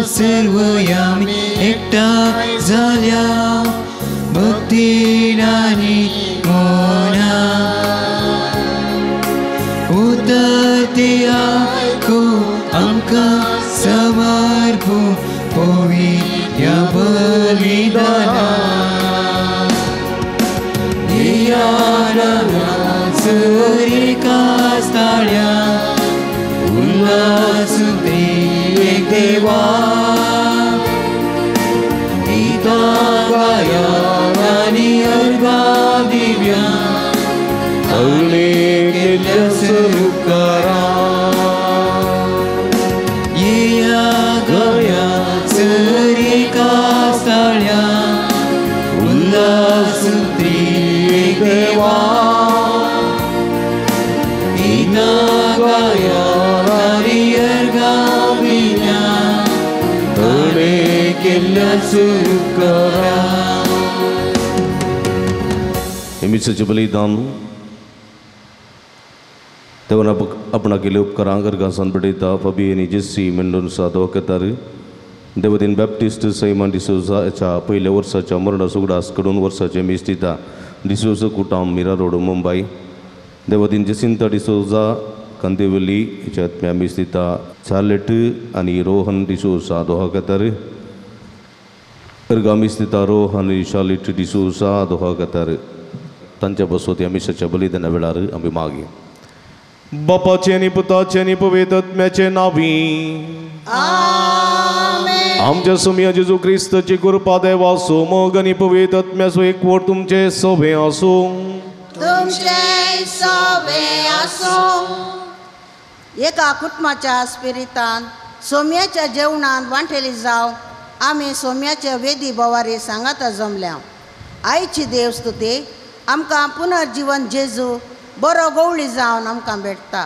सर्व आम्ही एकटा झाल्या भक्तीन आणि मोना उतरते आखो आमकां समर्पू पोवी या बलिदाना कास्ताळ्या उल्हासुत्री एक देवा गीता गाया आणि अर्गा दिव्या अवले केल्या सुरुकारा येया गया सरी कास्ताळ्या उल्हासुत्री एक देवा हिमीचं बलिदान तेव्हा आपण केले उपकारांकर घासन पडयता फबी आणि जेस्सी मेंडोन साधो कतार देवदीन बॅप्टिस्ट सैमान डिसोजा याच्या पहिल्या वर्षाच्या मरण सुगडास कडून वर्षाचे मीस दिता डिसोजा कुटाम मीरा रोड मुंबई देवदीन जसिंता डिसोजा कंदेवली याच्यात मीस दिता चार्लेट आणि रोहन डिसोजा दोहा कतार अर्गामी स्थित रोहन शालिट डिसोजा दोहा कतार तांच्या बसवत मिसाच्या बलिदाना वेळार आम्ही मागे बापाचे आणि पुताचे आणि पवित्र आत्म्याचे नावी आमच्या सुमिया जेजू ख्रिस्ताची कृपा देवा असो मग आणि पवित्र आत्म्याचो एकवट तुमचे सोबे असो एका कुटुंबाच्या स्पिरितान सोम्याच्या जेवणात वांठेली जाव आम्ही सोम्याच्या वेदी बोवारी सांगाता जमल्या आईची देवस्तुती आमकां पुनर्जीवन जेजू बरो गवळी जावन आमकां भेटता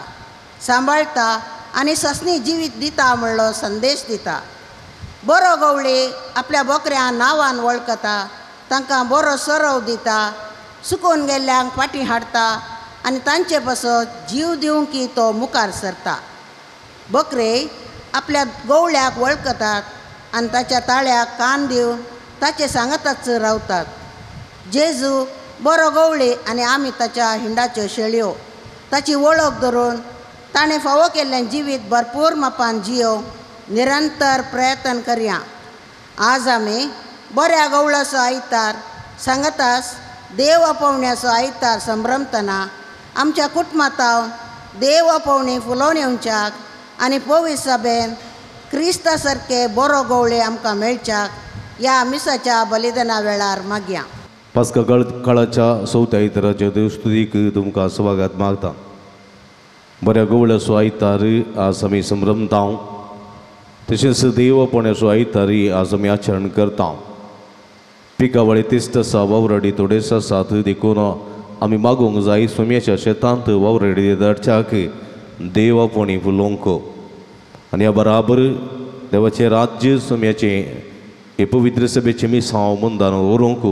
सांबाळटा आनी ससनी जिवीत दिता म्हणलो संदेश दिता बरो गवळी आपल्या बोकऱ्या नांवान वळखता तांकां बरो सरव दिता सुकून गेल्ल्यांक फाटीं हाडता आनी तांचे पासत जीव दिवंक की तो मुखार सरता बकरे आपल्या गवळ्याक वळखतात आनी ताच्या ताळ्याक कान दिवन ताचे सांगाताच रावतात जेजू बरो गवळी आनी आमी ताच्या हिंडाच्यो शेळयो ताची वळख धरून ताणें फावो केल्लें जिवीत भरपूर मापान जियो निरंतर प्रयत्न करया आज आमी बऱ्या गवळाचो आयतार सांगतास देव अपवण्याचो आयतार संभ्रमतना आमच्या कुटुंबांत देव अपवणी फुलोवन येवच्याक आनी पवित्र सभेन क्रिस्ता सारके बरो गवळे आमकां मेळच्याक ह्या मिसाच्या बलिदाना वेळार मागया पास्का काळाच्या चवथ्या आयताराच्या देवस्तुतीक तुमकां स्वागत मागता बऱ्या गवळ्याचो आयतार आज आमी संभ्रमता तशेंच देवपणाचो आयतार आज आमी आचरण करता पिकावळी तिस्त आसा वावराडी थोडेच आसात देखून आमी मागूंक जाय सोम्याच्या शेतांत वावराडी धाडच्याक देवपणी फुलोवंक आनी ह्या बराबर देवाचें राज्य सोम्याचे हे पवित्र सभेचे मिसांव मुंदान व्हरूंक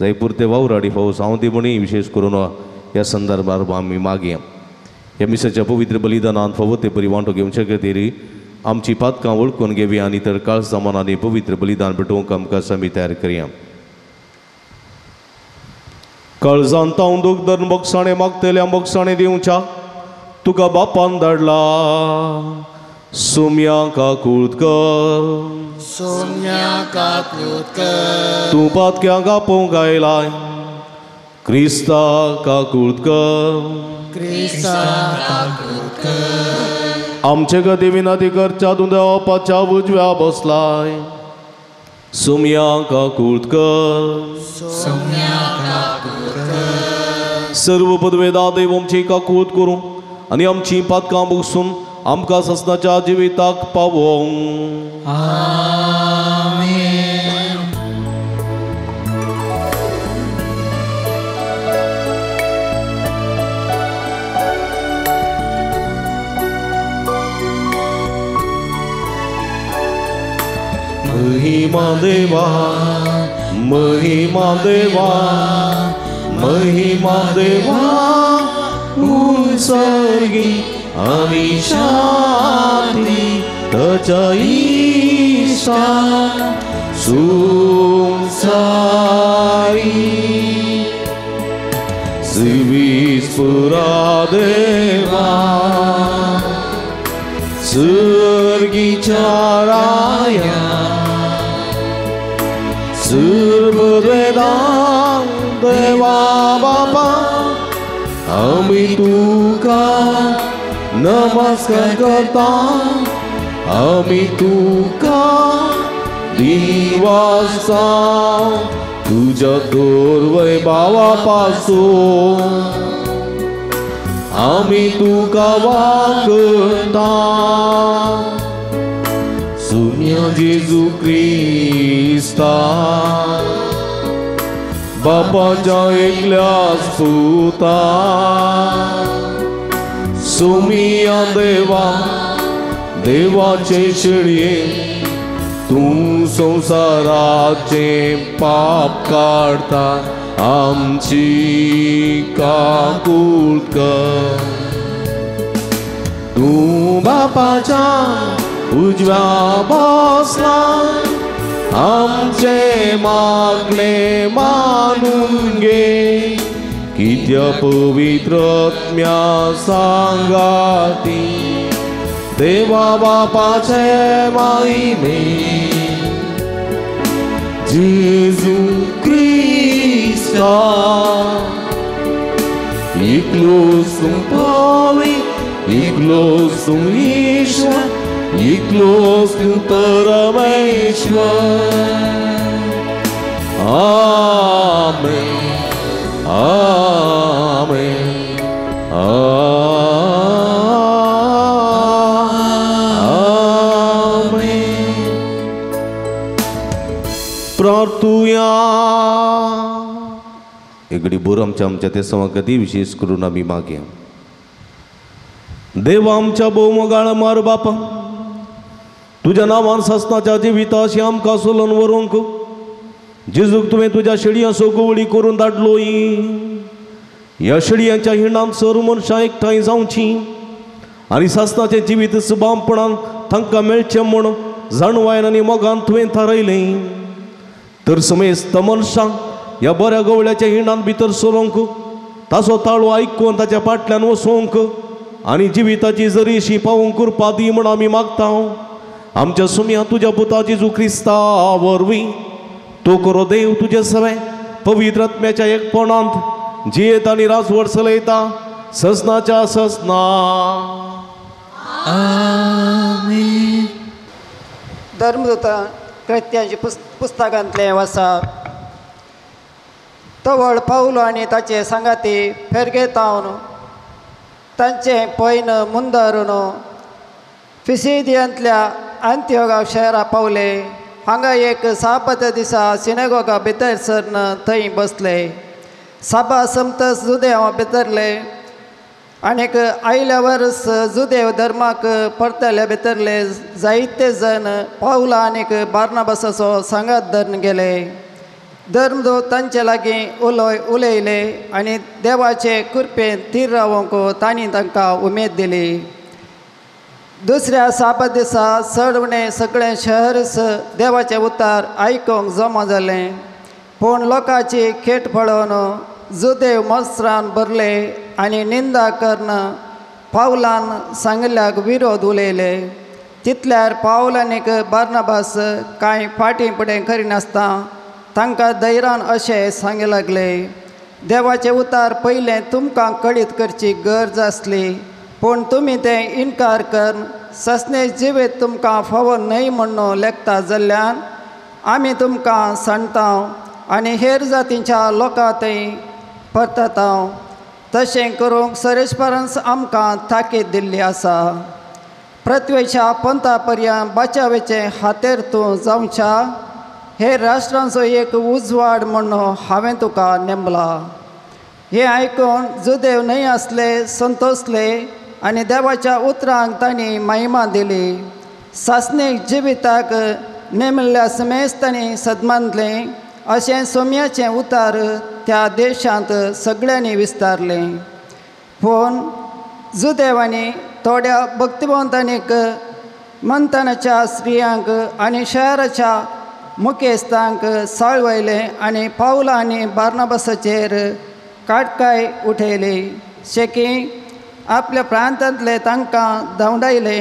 जाय पुरते वावराडी फावो जावं दी म्हणी विशेष करून ह्या संदर्भार आमी मागया ह्या मिसाच्या पवित्र बलिदानांत फावो ते बरी वांटो घेवचे खातीर आमची पातकां वळखून घेवया आनी तर काळ जमानांनी पवित्र बलिदान पेटोवंक आमकां आमी तयार करया काळजांत हांव दूख धरून मोक्षाणें मागतल्या मोक्षाणें दिवच्या तुका बापान धाडला सोम्या काकुळकर तूं पातक्यांक आपोवंक आयलाय क्रिस्ता काकुळकर आमचे खातीर विनंती करच्या तूं देवाच्या उजव्या बसलाय सोम्या काकुळकर सर्व पदवेदा देव आमची काकुळट करूं आनी आमची पातकां बसून आमकां ससनाच्या जिविताक पावोवंक महिमा देवा महिमा देवा महिमा देवा उत्सर्गी आमी शांती तच्या sungsari Sivis puradeva Sırgiçaraya Sırvvedam Deva Baba Ami tuka namaskar karta Ami tuka Diwasa तुझ्या दुर्वैभवापासून आम्ही तुका वागता सुन्य जेजू ख्रिस्ता बापाच्या एकल्या सुता सुमिया देवा देवाचे शेळये तू संसाराचे पाप काढता आमची काकूळ कर तू बापाच्या उजव्या बसला आमचे मागणे मानून घे कित्या पवित्र आत्म्या सांगाती देवा बापाचे महिमे जेजू ख्रिस्ता इकलोसुम पवी इकलोसुम ईश्वर इकलोसुम परमेश्वर आमेन आमेन प्रार्थुया एगडी बोर आमच्या ते सवा कधी विशेष करून आम्ही मागे देव आमच्या बोमगाळ मार बापा तुझ्या नावान ससनाच्या जिविताशी आमकां सोलन वरूंक जेजूक तुवें तुझ्या शेडयां सोगवळी करून धाडलोय ह्या शेडयांच्या हिणांत सर मनशां एकठांय जावची आनी ससनाचें जिवीत सुबामपणान तांकां मेळचें म्हूण जाणवायन आनी मोगान तुवें थारायलें तर समेस्त मनशांक ह्या बऱ्या गवळ्याच्या हिणांत भितर सरोंक ताचो ताळो आयकून ताच्या फाटल्यान वसोंक आनी जिविताची जरीशी पावोवंक कृपा दी म्हूण आमी मागता आमच्या सुम्या तुज्या पुता जेजू ख्रिस्ता वरवीं तो करो देव तुजे सगळे पवित्र आत्म्याच्या एकपणांत जियेत आनी राजवट चलयता ससनाच्या ससना आमेन. धर्मदूता कृत्यांची पुस्तकांतले वाचा तवळ पावलो आनी ताचे सांगाती फेरगेतावन तांचे पयन मुंदरून फिसिदियांतल्या अंत्योगा शहरा पावले हांगा एक साबत दिसा सिनेगोगा भितर सरन थंय बसले सभा समतस जुदेव भितरले आनीक आयल्या वर्स जुदेव धर्माक परतले भितरले जायते जण पावला आनीक बार्नाबासाचो सांगात धरून गेले धर्मदूत तांचे लागीं उलयले आनी देवाचे कृपेन थीर रावंक तांणी तांकां उमेद दिली दुसऱ्या साबत दिसा चडवणे सगळें शहरस देवाचें उतार आयकूंक जमा जालें पूण लोकांची खेट पळोवन जुदेव मस्त्रान भरले आनी निंदा करून पावलान सांगल्याक विरोध उलयले तितल्यार पावल आनीक बार्नाबास कांय फाटीं फुडें करिनासता तांकां धैर्यान अशें सांगूंक लागले देवाचें उतार पयलें तुमकां कळीत करची गरज आसली पूण तुमी तें इन्कार करून ससने जिवीत तुमकां फावो न्हय म्हणून लेखता जाल्ल्यान आमी तुमकां सांगता आनी हेर जातींच्या लोकां थंय परतता तशें करूंक सरेस्परांस आमकां ताकीद दिल्ली आसा पृथ्वेच्या पंथा पर्यंत बाचावेचे हातेर तूं जावच्या हेर राष्ट्रांचो एक उजवाड म्हणून हांवें तुका नेमला हें आयकून जुदेव न्हय आसले संतोसले आनी देवाच्या उतरांक तांणी महिमा दिली सासणीक जिविताक नेमिल्ल्या समेस्तांनी सदमानलें अशें सोम्याचें उतार त्या देशांत सगळ्यांनी विस्तारलें पूण जुदेवांनी थोड्या भक्तिवंतांनीक मंथनाच्या स्त्रियांक आनी शहराच्या मुखेस्तांक साळवयले आनी पावला आनी बार्नबासाचेर काटकाय उठयली. शेकी आपल्या प्रांतांतले तांकां धांवडायले.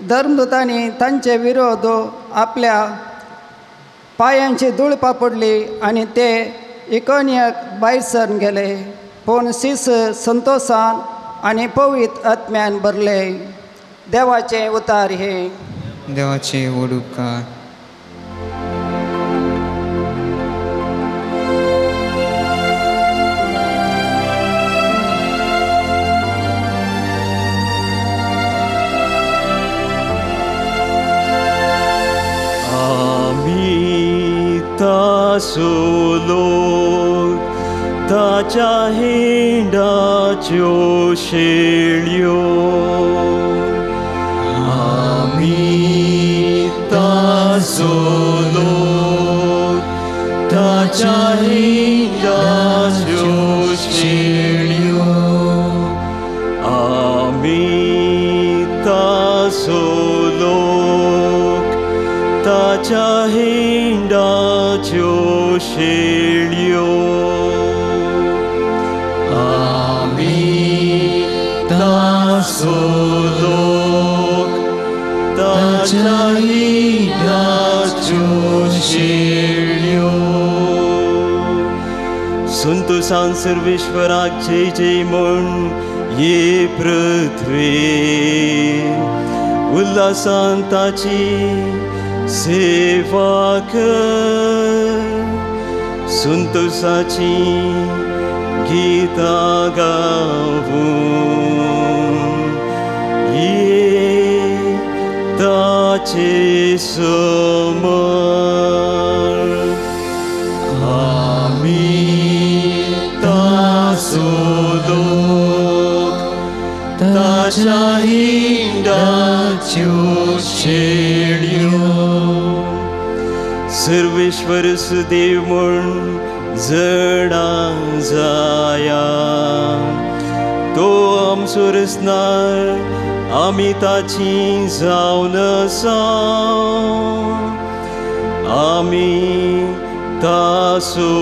धर्मदूतांनी तांचे विरोध आपल्या पांयांची धूळ पापडली आनी ते इकोनियाक भायर सरून गेले. पूण सीस संतोशान आनी पवित्र आत्म्यान भरले. देवाचे उतार हे. देवाचे व्हड उपकार. Solo tacia hindacio scelio. Amita solo tacia hindacio scelio. Amita solo tacia hindacio scelio. Amita solo tacia hindacio scelio. संतोषान सर्वेश्वराक जय जय म्हण ये पृथ्वी. उल्हासान ताची सेवा कर. संतोषाची गीतां गावून ये ताचे समर. आमिता सोलोक ताच्या हिंडाच्यो शेळयो. सर्वेश्वर सुदेव म्हण जडां जाया. तो आमचो रचणार आमी ताची जावन आसा. आमी ताचो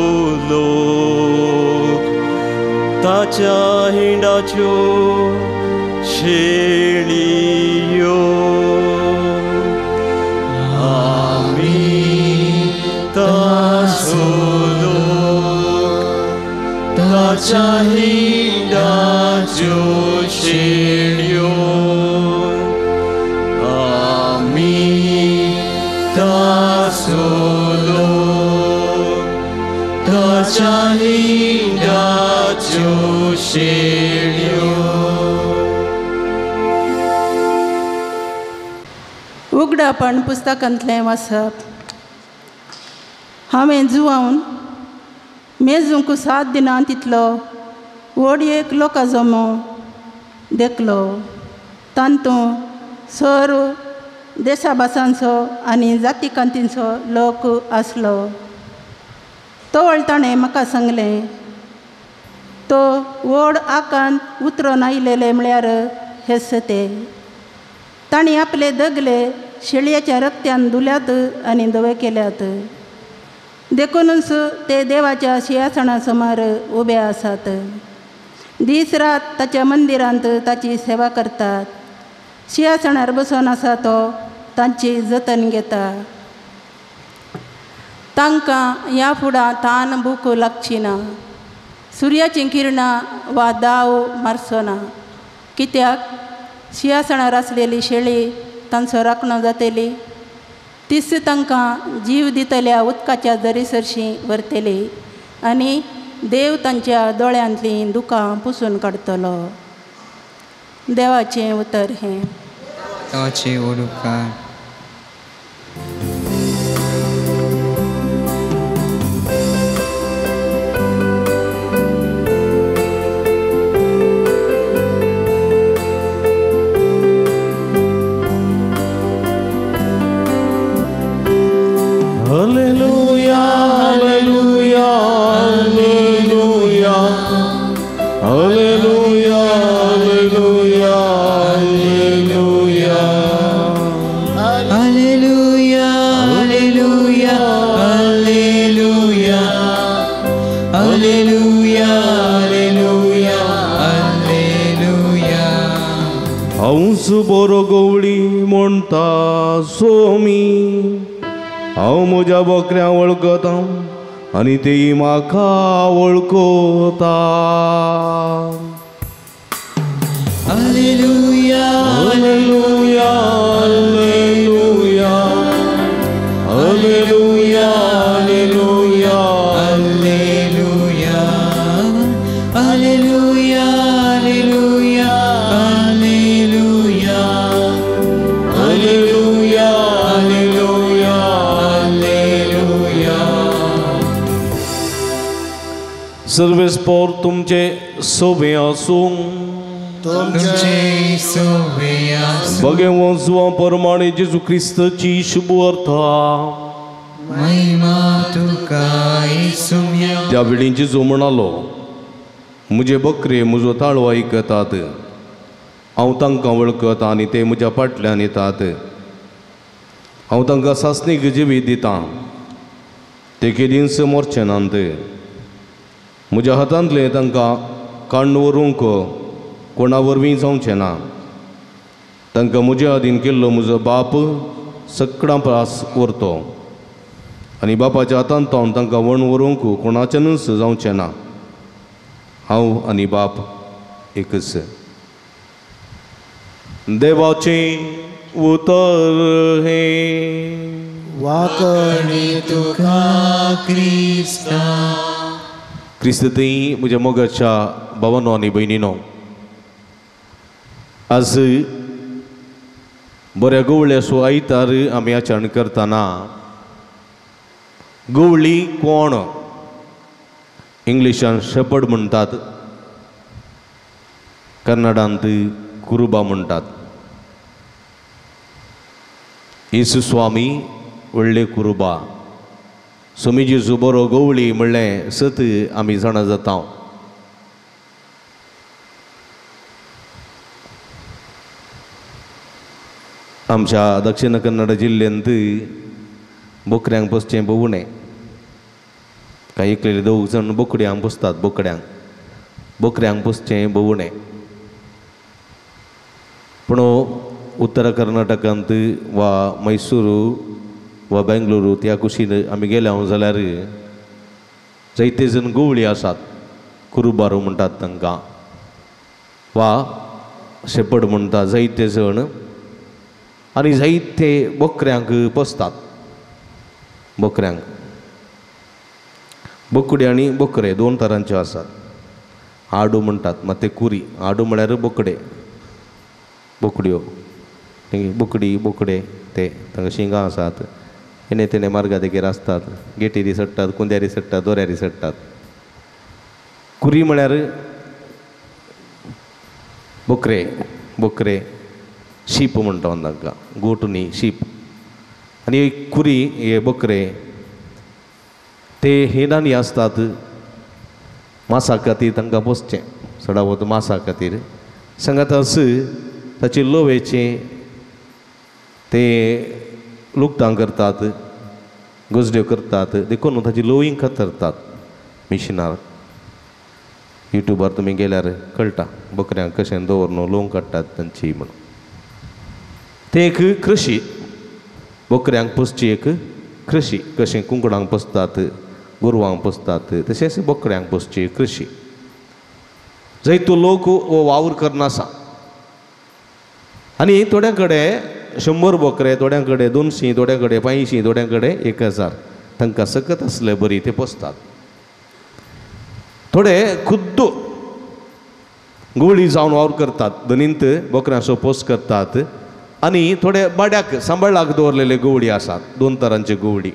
लोक ताच्या हिंडाच्यो शेळयो. ताचो लोक ताच्या हिंडाच्यो शेळयो. आमी ताचो लोक ताच्या हिंडाच्यो शेळयो. उगडापण पुस्तकांतलें वाचप. हांवें जुवावन मेजूंक 7 दिनां तितलो व्हडयेक लोकां जमो देखलो. तांतूं सर देशाभासांचो आनी जातीकांतींचो लोक आसलो. तवळ ताणें म्हाका सांगलें, तो व्हड आकांत उतरून आयलेले म्हळ्यार हेच ते. तांणी आपले दगले शेळयेच्या रक्त्यान धुल्यात आनी धवे केल्यात. देखूनच ते देवाच्या सिंहासना समोर उबे आसात. दीस रात ताच्या मंदिरांत ताची सेवा करतात. सिंहासनार बसून आसा तो तांची जतन घेता. तांकां ह्या फुडां तान भूक लागची ना. सुर्याचीं किरणां वा दाव मारचो ना. कित्याक सिंहासनार आसलेली शेळी तांचो राखणो जातली. तीच तांकां जीव दितल्या उदकाच्या दरीसरशीं व्हरतली आनी देव तांच्या दोळ्यांतलीं दुकां पुसून काडटलो. देवाचें उतर हें. देवाचे व्हड उपकार. Alleluia, alleluia, alleluia, alleluia, alleluia, alleluia. Alleluia, Alleluia, Alleluia. हंस बरो गवळी म्हणटा सोमी हांव म्हज्या बकऱ्या वळखता आनी तेय म्हाका वळखता. Alleluia, Alleluia, Alleluia, Alleluia, Alleluia, Alleluia, Alleluia, Alleluia, Alleluia, Alleluia, Alleluia, Alleluia. सर्वेस्पोर तुमचे सोबे आसूं तुमचे सोबे आसूं. बगे वंसवा परमाणे जेजू क्रिस्ताची शुभ अर्था महिमा तुका येसुम्या. त्या वेळींची जो म्हणालो म्हजे बकरे म्हजो ताळो आयकतात हांव तांकां वळखता आनी ते म्हज्या फाटल्यान येतात. हांव तांकां सासणीक जिवीत दितां ते केदींच मरचे नात. म्हज्या हातांतले तांकां काडून व्हरूंक कोणा वरवीं जावचें ना. तांकां म्हज्या आदीन केल्लो म्हजो बाप सगळां प्रास व्हरतो आनी बापाच्या हातांत हांव तांकां व्हरून कोणाच्यानूच जावचें ना. हांव आनी बाप एकच. देवाचें उतर हे वाकणे तुका क्रिस्ता. क्रिस्तई म्हज्या मोगाच्या भावांनो आनी भयणीनो, आज बऱ्या गवळ्याचो आयतार आमी आचरण करतना गवळी कोण इंग्लिशान शेपर्ड म्हणटात, कन्नडांत कुरुबा म्हणटात. येसू स्वामी व्हडले कुरुबा. सोमीजीचो बरो गवळी म्हणलें सत आमी जाणा जाता. आमच्या दक्षिण कन्नड जिल्ह्यांत बोकड्यांक पोसचें बवणें. कांय एकलेले 2 जाण बोकड्यांक पोसतात. बोकड्यांक पोसचें बवणें. पूण उत्तर कर्नाटकांत वा मैसूरू वा बेंगलुरू त्या कुशीन आमी गेल्या जाल्यार जायते जण गवळी आसात. कुरुबारू म्हणटात तांकां, वा शेपर्ड म्हणटात जायते जण. आनी जायते बकऱ्यांक पोसतात. बोकडे आनी बकरे 2 तरांचे आसात. आडू म्हणटात मात ते कुरी. आडू म्हळ्यार बोकड्यो. बोकडे ते तांकां शिंगां आसात. हेणे तेणे मार्गा देगेर आसतात. गेटीरी सडटात, कुंद्यारी सडटात, दोऱ्यारी सडटात. कुरी म्हळ्यार बोकरे शीप म्हणटा तांकां. गोट न्ही, शीप. आनी कुरी हे बकरे ते हेनांनी आसतात. मासा खातीर तांकां पोसचें. सडावत मासा खातीर सांगात अस ताचे लोवेचे ते लुगटां करतात, गजड्यो करतात. देखून ताची लोवींग कातरतात मिशिनार. युट्यूबार तुमी गेल्यार कळटा बकऱ्यांक कशें दवरून लोंग काडटात तांची म्हणून. ते एक कृशी. बकऱ्यांक पोसची एक कृशी. कशें कुंकडांक पोसतात, गोरवांक पोसतात, तशेंच बकऱ्यांक पोसची कृशी. जायतो लोक हो वावर करनासा. आनी थोड्यां कडेन 100 बकरे, थोड्यां कडेन 200, थोड्यां कडेन 500, थोड्यां कडेन 1000. तांकां सकत आसले बरी ते पोसतात. थोडे खुद्द गवळी जावन वावर करतात. दनींत बकऱ्यांचो पोस करतात. आनी थोडे बाड्याक सांबाळाक दवरलेले गवळी आसात. 2 तरांचे गवळी.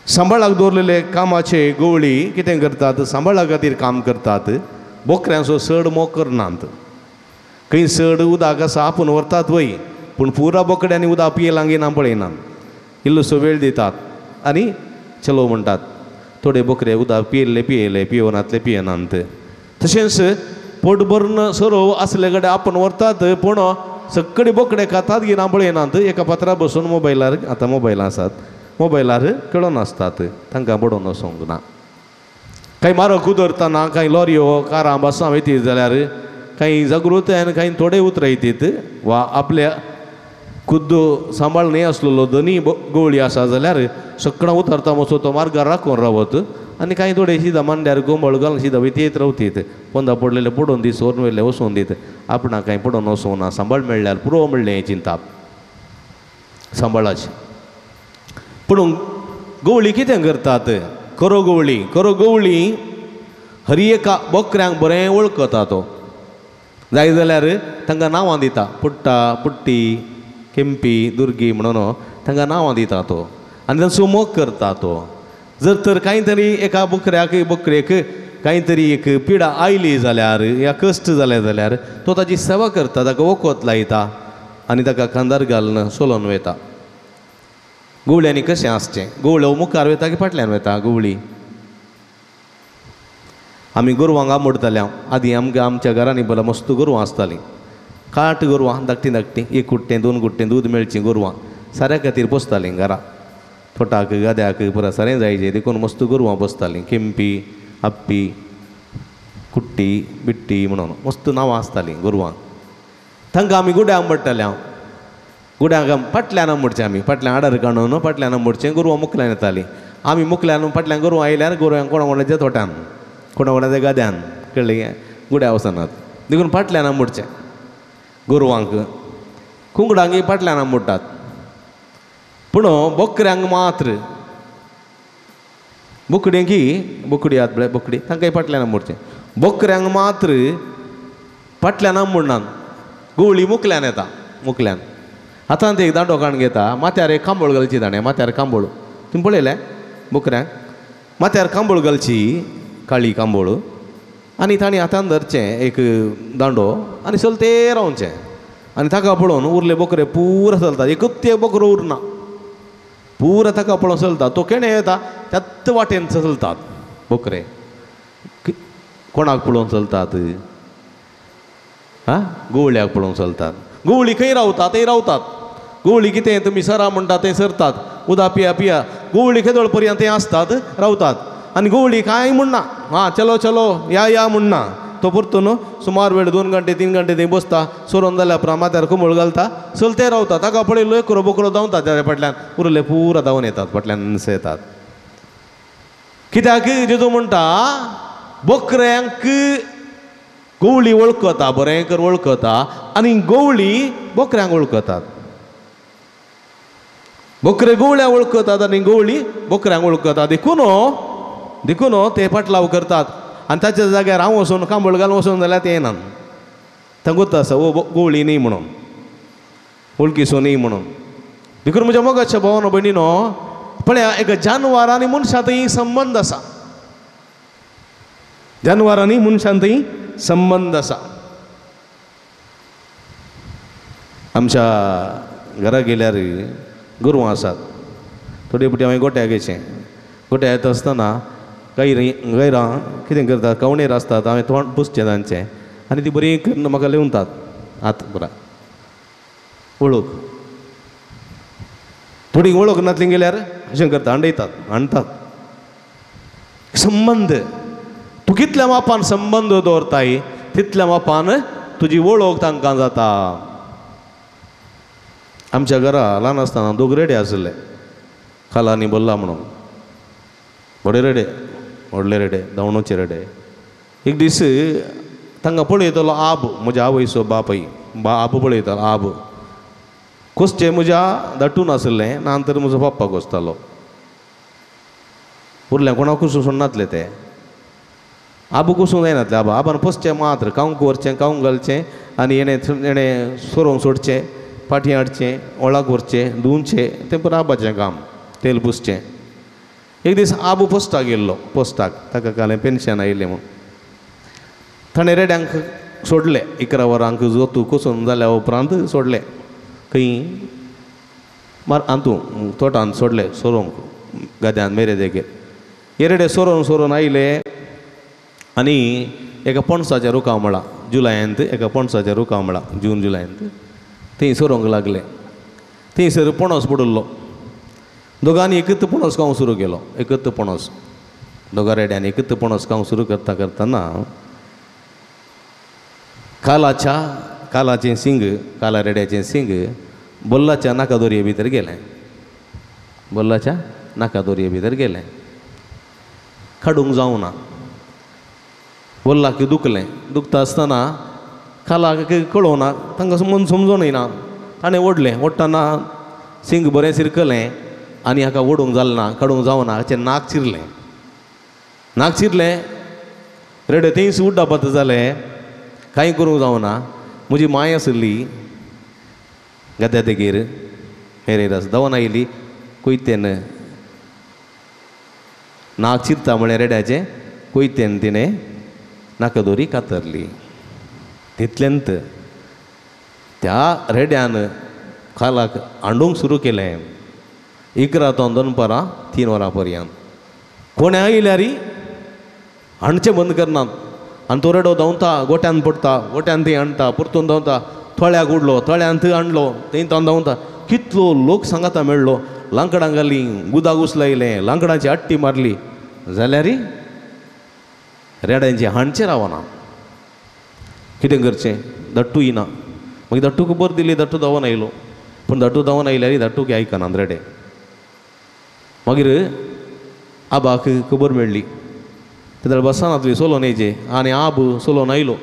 सांबाळाक दवरलेले कामाचे गवळी कितें करतात? सांबाळा खातीर काम करतात. बोकऱ्यांचो सड मोकर नात. खंय सड उदक आसा आपूण व्हरतात वय, पूण पुरा बोकड्यांनी उदक पियेलांक येना पळयनात. इल्लोसो वेळ दितात आनी चलो म्हणटात. थोडे बोकरे उदक पियेले पियोनातले पियेनात. तशेंच पोट भरून सोरो आसले कडेन आपूण व्हरतात, पूण सगळे बोकडे खातात घेना पळयनात. एका पात्रार बसून मोबायलार, आतां मोबायलां आसात, मोबायलार खेळोन आसतात. तांकां बडोवन वचोंक ना. काही म्हारग उदरतना काही लॉरयो कारां बसां वयतीत जाल्यार काही जागृत आनी काही थोडे उतरायतीत वा आपल्या खुद्द सांबाळ न्ही आसलेलो धनी गवळी आसा जाल्यार सकाळां उतरता मातसो तो मार्गार राखून रावत आनी काही थोडे शिदा मांड्यार गोंबळ घालून शिदा वयतीत रावतीत पोंदा पडलेले पडोवन दी सोर वयले वचोवन दीत आपणाक कांय पडोवन वचोना सांबाळ मेळ्ळ्यार पुरो म्हणलें हें चिंताप सांबाळाची. पूण गवळी कितें करतात? खरो गवळी हर एका बकऱ्यांक बरें वळखता तो. जाय जाल्यार तांकां नांवां दिता पुट्टा पुट्टी केंपी दुर्गी म्हणून तांकां नांवां दिता तो आनी तांचो मोग करता तो. जर तर कांय तरी एका बकरेक कांय तरी एक पिडा आयली जाल्यार या कश्ट जाले जाल्यार तो ताची सेवा करता ताका वखद लायता आनी ताका खांदार घालून सोलोन वयता. गवळ्यांनी कशें आसचें? गवळ्यो मुखार वयता की फाटल्यान वयता? गवळी आमी गोरवांक आमोडताले. आदीं आमच्या घरांनी बरें मस्त गोरवां आसतालीं. काट गोरवां धाकटीं एक कुट्टें 2 कुट्टें दूद मेळचीं गोरवां साऱ्या खातीर पोसतालीं घरा. फोटाक गाद्याक पुरा सारें जायचें देखून मस्त गोरवां पोसतालीं. केंपी आप्पी कुट्टी बिट्टी म्हणून मस्त नांवां आसतालीं गोरवांक. तांकां आमी गुड्याक आमोडटाले. गुड्यांक फाटल्यान आमोडचें आमी फाटल्यान आडार काडून फाटल्यान आमोडचें. गोरवां मुखल्यान येतालीं. आमी मुखल्यान फाटल्यान गोरवां आयल्यार गोरवांक कोणाच्या तोट्यान कोणाच्या गाद्यान कळ्ळें गुड्या वचनात देखून फाटल्यान आमोडचें. गोरवांक कुंकडांक फाटल्यान आमोडटात. पूण बकऱ्यांक मात्र बोकडी आत बळे बोकडी तांकांय फाटल्यान आमोडचें. बकऱ्यांक मात्र फाटल्यान आमोडनात. गवळी मुखल्यान येता मुखल्यान. हातांत एक दांडो काण घेता. माथ्यार एक कांबळ घालची ताणें. माथ्यार कांबळ तुमी पळयलें बकऱ्यांक? माथ्यार कांबळ घालची काळी कांबळ आनी ताणें हातान धरचें एक दांडो आनी चलते रावचें आनी ताका पळोवन उरले बकरे पुरो चलतात. एकूच एक बकरो उरना पुरो ताका पळोवन चलता. तो केणे येता त्याच वाटेन चलतात बकरे. कोणाक पळोवन चलतात? गवळ्याक पळोवन चलतात. गवळी खंय रावता थंय रावतात. गवळी कितें तुमी सरा म्हणटा थंय सरतात. उदक पिया गवळी खेदोळ पर्यंत थंय आसतात रावतात. आनी गवळी कांय म्हणना. चलो चलो या म्हणना. तो परतून सुमार वेळ 2 घंटे 3 घंटे थंय बसता. सोरोन जाल्या उपरांत माथ्यार कोंबळ घालता चलते रावता. ताका पळयलो एक बकरो धांवता ताच्या फाटल्यान उरले पुरो धांवन येतात फाटल्यान येतात. कित्याक जेजू म्हणटा बकऱ्यांक गवळी वळखता बरें कर वळखता आनी गवळी बकऱ्यांक वळखतात. बकरे गवळ्यांक वळखतात आनी गवळी बकऱ्यांक वळखतात. देखून ते फाटलाव करतात आनी ताच्या जाग्यार हांव वचून कांबळ घालून वचून जाल्यार ते येनात. तांकां गोत आसा गवळी न्ही म्हणून वळखीचो न्ही म्हणून. देखून म्हज्या मोगाच्या भावानो भयणीनो पळया एक जानवर आनी मनशांतय संबंद आसा. जानवर आनी मनशांतय संबंद आसा. आमच्या घरा गेल्यार गोरवां आसात. थोडे फावटी हांवें गोट्याक गेचें. गोट्या येता आसतना गैरां कितें करतात कवणेर आसतात. हांवें तोंड पुसचें तांचें आनी ती बरी करून म्हाका लिवतात हात बरा वळख. थोडी वळख नासली गेल्यार अशें करता हाणटात. संबंद तूं कितल्या मापान संबंद दवरताय तितल्या मापान तुजी वळख तांकां जाता. आमच्या घरा ल्हान आसतना 2 रेडे आसले खाला आनी बल्ला म्हणून. बडे रेडे व्हडले रेडे धांवणोचे रेडे. एक दीस तांकां पळयतलो आब म्हज्या आवयचो बापाय आब पळयतालो. आब कोसचें म्हज्या दाटून आसलें नंतर म्हजो पप्पा कोसतालो. उरलें कोणाक कुसूं सोडनातले ते. आबू कुसूं जायनातले. आबान पोसचें मात्र कावंक व्हरचें कावंक घालचें आनी एणें सोरोंक सोडचें फाटीं हाडचें ओळाक व्हरचें धुवचें तें पुरो आबाचें काम. तेल पुसचें. एक दीस आबू पोस्टाक गेल्लो पोस्टाक. ताका कालें पेन्शन आयिल्लें म्हूण. ताणें रेड्यांक सोडलें 11 वरांक जोतू कोसून जाल्या उपरांत सोडलें खंय हातूं तोटान सोडलें सोरोंक गाद्यान मेरे देगेर. हे रेडे सोरोन आयले आनी एका पणसाच्या रुखाव म्हळा जुलयांत एका पणसाच्या रुखाव म्हळा जून जुलयांत थंय सोरोंक लागले. थंयसर पणस पडुल्लो. दोगांनी एकच पणस खावंक सुरू केलो. एकच पणस दोगा रेड्यान एकत्र पणस काम सुरू करतना कालाचें सिंग काला रेड्याचें सिंग बोल्लाच्या नाकादोरये भितर गेलें बोल्लाच्या नाकादोरये भितर गेलें काडूंक जावना बोल्लाक दुखलें दुखता आसतना कालाक कळोना तांकां मन समजोनय ना ताणें ओडलें ओडटाना सिंग बरें सिरकलें आनी हाका ओडूंक जालें ना काडूंक जावना हाचें नाक चिरलें रेडे थंयच उड्डापात जालें कांय करूंक जावना म्हजी माय आसली गद्या देगेर मेरेर धांवन आयली कोयतेन नाक चिरता म्हळ्यार रेड्याचें कोयतेन तिणें नाकादोरी कातरली तितल्यांत त्या रेड्यान कालाक हांडूंक सुरू केलें 11 तो 2 3 वरां पर्यंत कोणें आयल्यार हांडचें बंद करनात आनी तो रेडो धांवता गोट्यान पडटा गोट्यान थंय हाडटा परतून धांवता थळ्याक उडलो थळ्यान थंय हाडलो थंय तो धांवता कितलो लोक सांगाता मेळ्ळो लांकडां घाली गुदाक उचलायलें लांकडांची आट्टी मारली जाल्यार रेड्यांचें हांडचें रावना कितें करचें दट्टू येना मागीर दट्टूक खबर दिली दट्टू धांवन आयलो पूण दट्टू धांवन आयल्यार दट्टूक आयकनात रेडे मागीर आबाक खबर मेळ्ळी तेन्ना बसनातली सोलोन येजे आनी आब सोलोन आयलो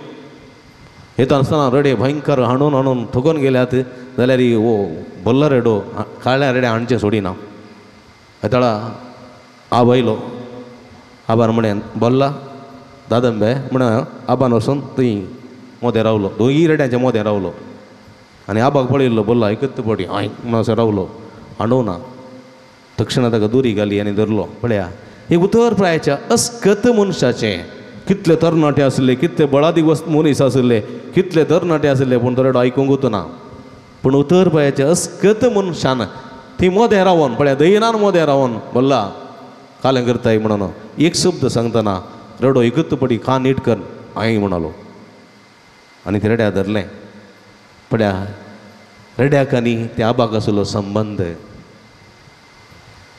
येता आसतना रेडे भयंकर हांडून थकोन गेल्यात जाल्यार वो बोल्ला रेडो काळ्या रेड्या हांडचें सोडिना येताळा आब आयलो आबान म्हणें बोल्ला दादंबे म्हण आबान वचून थंय मोदें रावलो 2 रेड्याच्या मोदें रावलो आनी आबाक पळयल्लो बोल्ला एकच पडी हांय म्हणून असो रावलो हांडोवना तक्षण ताका दुरी घाली आनी धरलो पळया हे उतर प्रायाच्या अस्कत मनशाचें कितले तरणाटे आसले कितले बळादी मनीस आसले कितले तरणाटे आसले पूण तो रेडो आयकूंक ना पूण उतर प्रायाच्या अस्कत मनशान थंय मोदें रावन पळया दयनान मोदें रावन बोल्ला कालें करताय म्हणून एक शब्द सांगतना रेडो एकच पडी कान नीट कर हांय म्हणालो आनी ते रेड्या धरलें पळया रेड्याक आनी त्या आबाक आसलो संबंद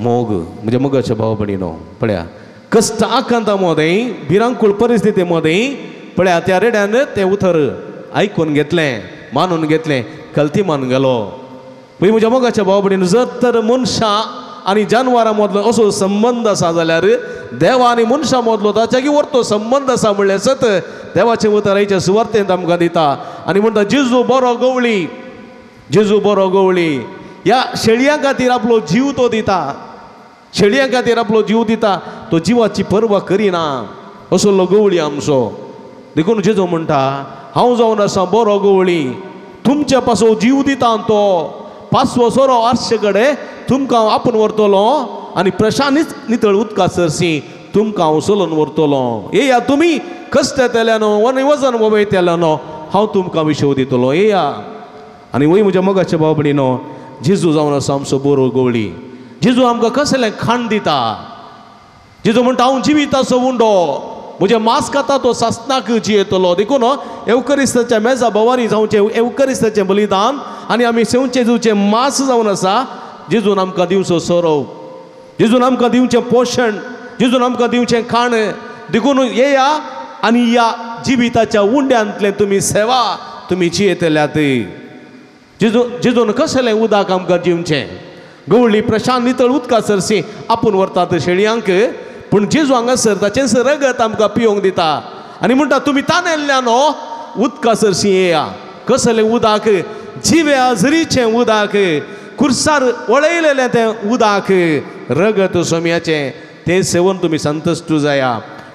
मोग म्हणजे मोगाच्या भाव भयणीनो पळया कश्ट आकांता मोदें भिरांकूळ परिस्थिती मोदें पळया त्या रेड्यान तें उतर आयकून घेतलें मानून घेतलें कल्ती मान गेलो पळय म्हज्या मोगाच्या भाव भयणीनो जर तर मनशां आनी जानवरां मदलो असो संबंद आसा जाल्यार देवा आनी मनशां मदलो ताच्या वरतो संबंद आसा म्हणल्यार सत देवाचें उतर आयच्या सुवार्तेंत आमकां दिता आनी म्हणटा जेजू बरो गवळी ह्या शेळयां खातीर आपलो जीव तो दिता शेळयां खातीर आपलो जीव दिता तो जिवाची पर्वा करिना असो गवळी आमचो देखून जेजू म्हणटा हांव जावन आसा बरो गवळी तुमच्या पासो जीव दिता तो 5वो सोरो आर्शे कडेन तुमकां हांव आपूण व्हरतलो आनी प्रशांत नितळ उदका सरसी तुमकां हांव सोलोन व्हरतलो येया तुमी कश्ट केल्यानो आनी वजन वोवयतेल्यानो हांव तुमकां विशव दितलो येया आनी वय म्हज्या मोगाच्या भाव भयणीनो जेजू जावन आसा आमचो बरो गवळी जेजू आमकां कसलें खाण दिता जेजू म्हणटा हांव जिविताचो उंडो म्हजें मांस खाता तो सासनाक जियेतलो देखून एवकरिस्ताच्या मेजा बोवारी जावचें एवकरिस्ताचें बलिदान आनी आमी जेजूचें मांस जावन आसा जेजून आमकां दिवचो सोरो जेजून आमकां दिवचें पोशण जेजून आमकां दिवचें खाण देखून येया आनी ह्या जिविताच्या उंड्यांतलें तुमी सेवा तुमी जियेतल्यात जेजून कसलें उदक आमकां दिवचें गवळी प्रशांत नितळ उदका सरसी आपूण व्हरतात शेळयांक पूण जेजू हांगासर ताचें रगत आमकां पिवंक दिता आनी म्हणटा तुमी तानेल्ल्यानो उदका सरसी येया कसलें उदक जिवे आजरीचें उदक कुर्सार वळयलेलें तें उदक रगत सोम्याचें तें सेवन तुमी संतुश्ट जाया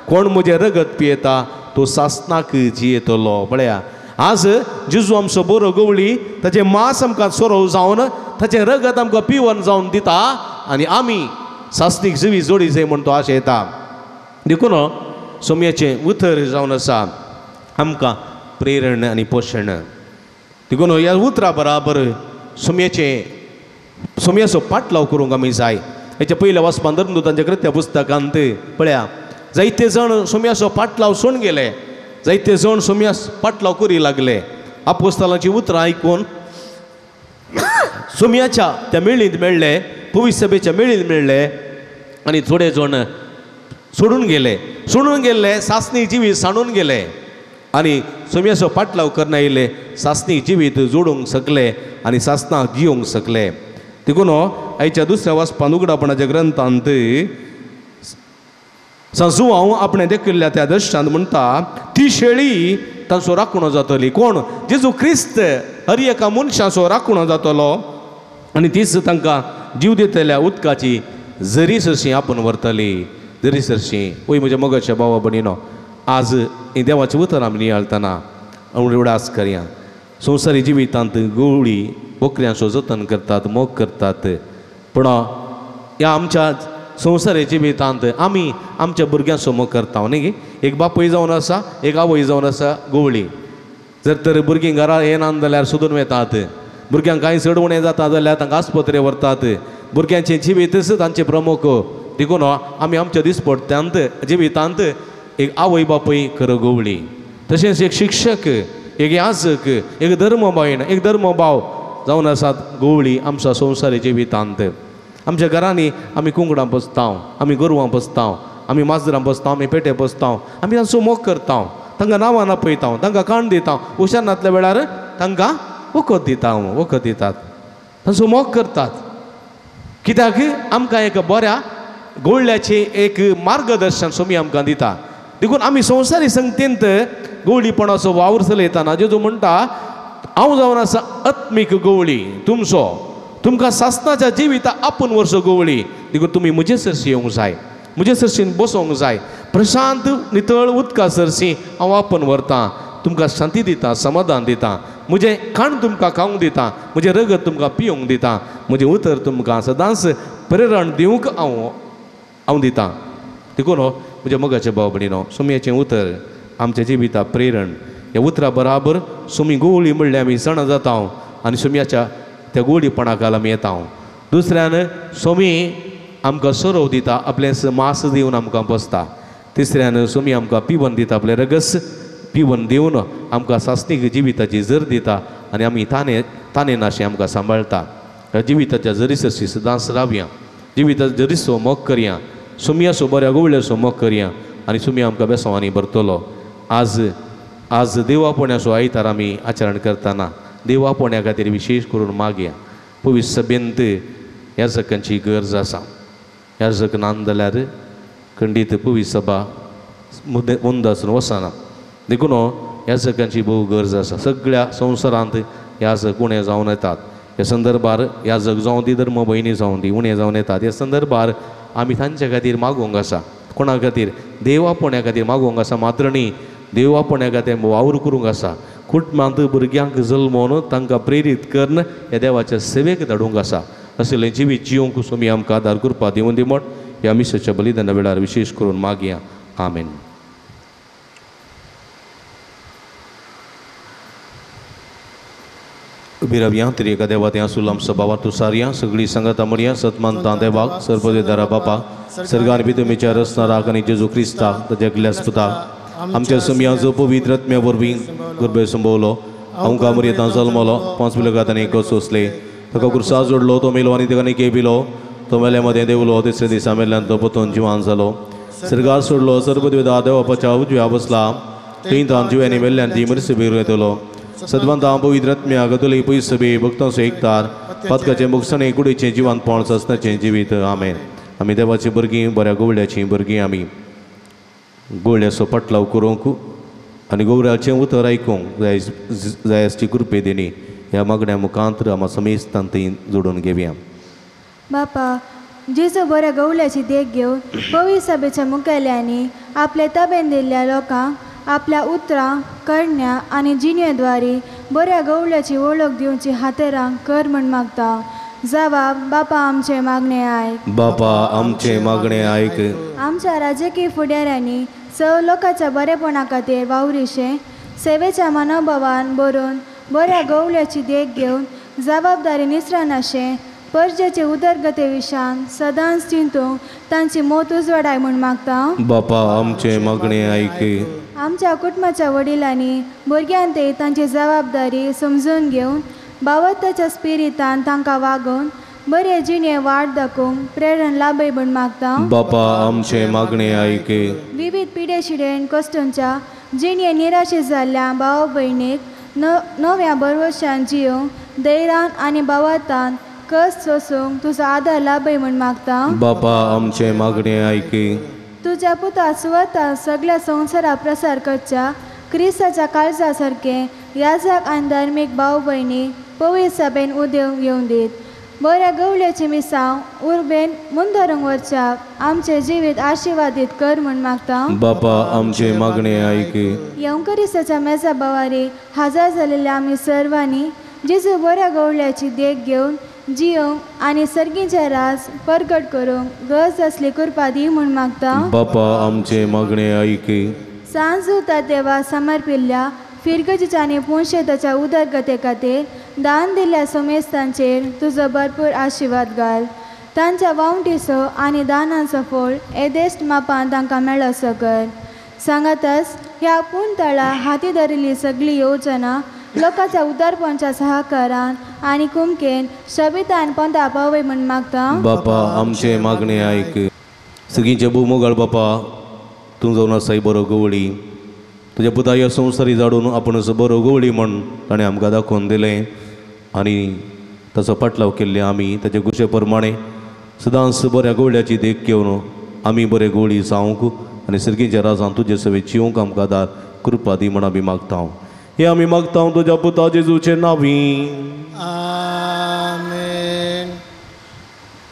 कोण म्हजें रगत पियेता तो सासनाक जियेतलो पळया आज जेजू आमचो बरो गवळी ताचें मांस आमकां सोरो जावन ताचें रगत आमकां पिवन जावन दिता आनी आमी सासनीक जिवी जोडी जाय म्हण तो आशेता देखून सोम्याचें उतर जावन आसा आमकां प्रेरण आनी पोशण देखून ह्या उतरा बराबर सोम्याचो पाटलाव करूंक आमी जाय हेच्या पयल्या वाचपान धर्मदूतांच्या कृत्या पुस्तकांत पळया जायते जण सोम्याचो पाटलाव सोडून गेले जायते जण सोम्यास पाटलाव करी लागले आपोस्तालांची उतरां आयकून सोम्याच्या त्या मेळींत मेळ्ळे पवित्र सभेच्या मेळींत मेळ्ळे आनी थोडे जण सोडून गेले सासनी जिवीत सांडून गेले आणि सोम्याचो पाटलाव करना येयले सासनी जिवीत जोडूंक शकले आणि सासनाक जिवंक शकले देखून आयच्या दुसऱ्या वाचपान उगडापणाच्या ग्रंथांत सांजुवांव आपणे देखिल्ल्या त्या दर्शनांत म्हणटा ती शेळी तांचो राखणो जातली कोण जेजू क्रिस्त हर एका मनशाचो राखणो जातलो आणि तीच तांकां जीव दितल्या उदकाची जरी सरशी आपण व्हरतली जरी सरशी वय म्हज्या मोगाच्या भावा भयणीनो आज हे देवाचें उतर आमी नियाळतना उडास करया संवसारी जिवितांत गवळी बोकऱ्यांचो जतन करतात मोग करतात पूण ह्या आमच्या संवसारी जिवितांत आमी आमच्या भुरग्यांचो मोग करता न्ही एक बापूय जावन आसा एक आवय जावन आसा गवळी जर तर भुरगीं घरा येना जाल्यार सोदून वेतात भुरग्यांक कांय चड उणें जाता जाल्यार तांकां आस्पत्रे व्हरतात भुरग्यांचें जिवीतच तांचें प्रमुख देखून आमी आमच्या दिसपट्ट्यांत जिवितांत एक आवय बापूय खरो गवळी तशेंच एक शिक्षक एक याजक एक धर्मबायण एक धर्मभाव जावन आसात गवळी आमच्या संवसारी जिवितांत आमच्या घरांनी आमी कुंकडां बसतांव आमी गोरवां बसतांव आमी माजरां बसतांव आमी पेटे बसतांव आमी तांचो मोग करतांव तांकां नांवां आपयतांव तांकां काण दितांव हुशारनातल्या वेळार तांकां वखद दितात तांचो मोग करतात कित्याक आमकां एक बऱ्या गवळ्याचें एक मार्गदर्शन सोमी आमकां दिता देखून आमी संवसारी संगतींत गवळीपणाचो वावर चलयतना जेजू म्हणटा हांव जावन आसा आत्मीक गवळी तुमकां सासनाच्या जिविता आपूण वर्सो गवळी देखून तुमी म्हजे सरशी येवंक जाय म्हजे सरशीन बसोवंक जाय प्रशांत नितळ उदका सरशी हांव आपूण व्हरतां तुमकां शांती दिता समाधान दिता म्हजें खाण तुमकां खावंक दिता म्हजें रगत तुमकां पिवंक दिता म्हजें उतर तुमकां सदांच प्रेरण दिवंक हांव दितां देखून म्हज्या मोगाच्या भाव भयणीनो सोम्याचें उतर आमच्या जिविता प्रेरण ह्या उतरा बराबर सोमी गवळी म्हणल्यार आमी जाणा जाता आनी सोम्याच्या त्या गवळीपणाक आमी येता दुसऱ्यान सोमी आमकां सोरोव दिता आपलें मास दिवन आमकां बसता तिसऱ्यान सोमी आमकां पिवन दिता आपलें रगस पिवन दिवन आमकां सासनीक जिविताची जर दिता आनी आमी ताणे नाशें आमकां सांबाळटा ह्या जिविताच्या जरीसरशी सदांच रावया जिविताचो जरीसो मोग करया सोमयाचो बऱ्या गवळ्याचो मोग करया आनी सोमी आमकां बेसवांनी भरतलो आज देवापोण्याचो आयतार आमी आचरण करतना देवापोण्या खातीर विशेश करून मागया पवित्र सभेंत ह्या जकांची गरज आसा ह्या जक ना जाल्यार खंडीत पवित्र सभा मुंद आसून वचना देखून ह्या जकांची भोव गरज आसा सगळ्या संवसारांत ह्या जग उणें जावन येतात ह्या संदर्भार ह्या जग जावं दी धर्म भयणी जावं दी उणें जावन येतात ह्या संदर्भार आमी तांच्या खातीर मागोवंक आसा कोणा खातीर देवापोण्या खातीर मागोवंक आसा मात्र न्ही देवापोण्या खातीर वावर करूंक आसा कुटुंबांत भुरग्यांक जल्मोवन तांकां प्रेरीत करून ह्या देवाच्या सेवेक धाडूंक आसा असलें जिवीत जिवंक सोमी आमकां आदार करपा दिवन दी म्हण ह्या मिसाच्या बलिदाना वेळार विशेश करून मागया आमेन. बिरावियां तरी एका देवात्या सुलाम सभावा तुसारिया सगळी संगता म्हणया सतमानता देवाक सर्वदेदारा बापा सर्गान भितुमेच्या रसनाराक आनी जेजू क्रिस्ताक ताच्या क्लेस्पुताक आमच्या समयाचो पवित्र आत्म्या वरवीं गुरबे संभोवलो आमकां मर्यादां जल्मलो 5 विलगात आनी एक सोंसले ताका कुर्सा जोडलो तो मेलो आनी ताका केपिलो तो मेल्या मदें देवलो तिसऱ्या दिसा मेल्यान तो परतून जिवान जालो सर्गार सोडलो सर्वदेदा देवाच्या उजव्या बसला थंय तां जिव्यांनी मेल्ल्यान ती मरस बीर येतलो सद्वंता पवित्र आत्म्या गतुली पयस सभे भक्तांचो एकतार पदकाचें मुखसणें कुडीचें जिवान पोण ससनाचें जिवीत आमेन. आमी देवाची भुरगीं बऱ्या गवळ्याची भुरगीं आमी गवळ्याचो पटलाव करूंक आनी गवळ्याचें उतर आयकूंक जाय आसची कृपे दिनी ह्या मागण्या मुखांतर आमी समेस्तान थंय जोडून घेवया. बापा जेजू बऱ्या गवळ्याची देख घेवन पवित्र सभेच्या मुखेल्यांनी आपले ताब्यान दिल्ल्या लोकांक आपल्या उतरां करण्या आनी जिणेद्वारे बऱ्या गवळ्याची वळख दिवची हातेरांक कर म्हण मागता. जबाब बापा आमचे मागणे आयक. बापा आमचे मागणे आयक. आमच्या राजकीय फुडाऱ्यांनी सव लोकांच्या बरेपणा खातीर वावरिशें सेवेच्या मनोभावान बरोवन बऱ्या गवळ्याची देख घेवन जबाबदारी निसरनाशें परजेचे उदरगते विशान सदांच चिंतूंक तांची मोत उजवाडाय म्हूण मागता. बापा आमचे मागणे आयक. आमच्या कुटुंबाच्या वडिलांनी भुरग्यांक तांची जबाबदारी समजून घेवन भावत्वाच्या स्पिरितान तांकां वागोवन बरे जिणे वाट दाखोवंक प्रेरण लाभय म्हूण मागता. बापा आमचे मागणे ऐके. विविध पिढे शिडेन कश्टांच्या जिणे निराशे जाल्ल्या भाव भयणीक नव्या भरवशान जियोंक धैर्यान आनी भावार्थान कस सोसूंक तुजो आदार लाभय म्हूण मागता. बापा आमचे मागणे ऐके. तुज्या पुता सुवाता सगळ्या संवसाराक प्रसार करच्या क्रिस्ताच्या काळजा सारकें याजक आनी धार्मीक भाव भयणी पवित्र सभेन उदेव येवं दीत. बऱ्या गवळ्याची मिसांव उर्बेन मुंदरूंक वरच्याक आमचे जिवीत आशिर्वादीत कर म्हूण मागता. बापा आमचे मागणे ऐके. येवं क्रिस्ताच्या मेजा बावारी हजार जालेल्या आमी सर्वांनी जेजू बऱ्या गवळ्याची देख घेवन जियोंक आनी सर्गीचे राज परगट करूंक गरज असली कृपा दी म्हूण मागता. बापा आमचे मागणे ऐके. सांज उता देवा समर्पिल्ल्या फिरगतीच्या आनी पुणशेताच्या उदरगते खातीर दान दिल्ल्या सोमेस्तांचेर तुजो भरपूर आशिर्वाद घाल. तांच्या वावंटीचो आनी दानांचो फळ येदेश्ट मापान तांकां मेळसो कर. सांगातच ह्या पुणतळा हाती धरिल्ली सगळी येवजना लोकांच्या उदारपणाच्या सहकारान आनी कुमकेन शबितान पंथा पावय म्हूण मागता. बापा आमचे मागणे ऐक. सगळींचे भूमोगाळ बापा तूं जावन आसाय बरो गवळी. तुज्या पुता ह्या संवसारी जाडून आपुणूच बरो गवळी म्हण ताणें आमकां दाखोवन दिलें आनी ताचो पाटलाव केल्ले आमी ताचे कुशे प्रमाणे सदांच बऱ्या गवळ्याची देख घेवन आमी बरे गवळी जावंक आनी सर्गीच्या राजान तुजे सवेत जिवंक आमकां दार कृपा दी म्हण आमी मागता. हे आमी मागता तुज्या पुता जेजूचे नांवी. ಆಮೆನ್.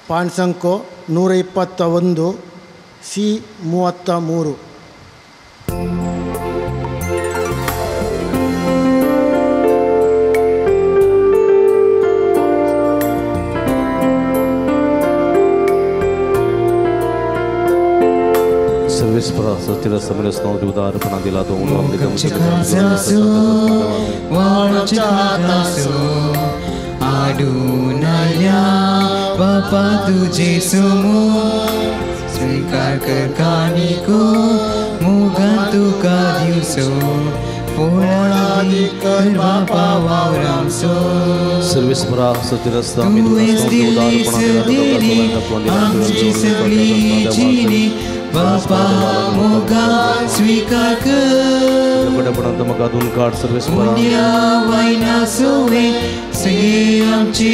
ಪಾಣ್ಸಂಕೋ 121 C33. सर्वेस्परा सत्य समरसनो उदार पणा दिला तो आडूनाया बापा तुझे समोर स्वीकार कर कानिको मुगा तुका दिवसो पोळादी कर बापा वावरामसो. सर्वेस्परा सत्य तू एस दिल्ली सदेरी आमची सगळी जिणी बापा मोगा स्वीकार कर. मगातून काढ सर्वेस्परा वायना सोवे सगळे आमचे